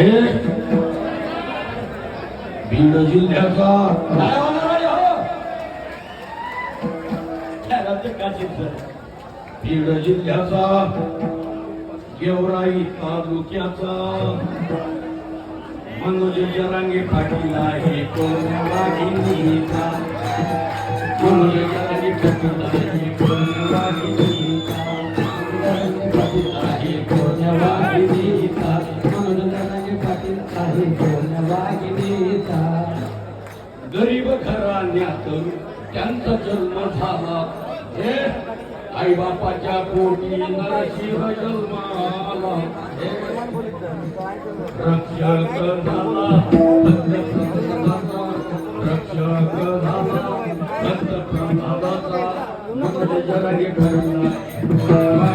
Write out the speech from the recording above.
हे बीड जिल्ह्याचा बीड जिल्ह्याचा गेवराई तालुक्याचा मनोज जरांगे पाटील आहे कोणवागिनीचा मनोज जरांगे पाटील आहे कोणवागिनीचा पाटील आहे कोणवागिनीचा मनोज जरांगे पाटील आहे कोणवागिनीचा गरीब घराण्यातून त्यांचा जन्म झाला हे आई बापाच्या पोटी नरशिव जन्माला रक्षक झाला रक्षक झाला भक्त प्रभावाचा मनोज जरांगे पाटील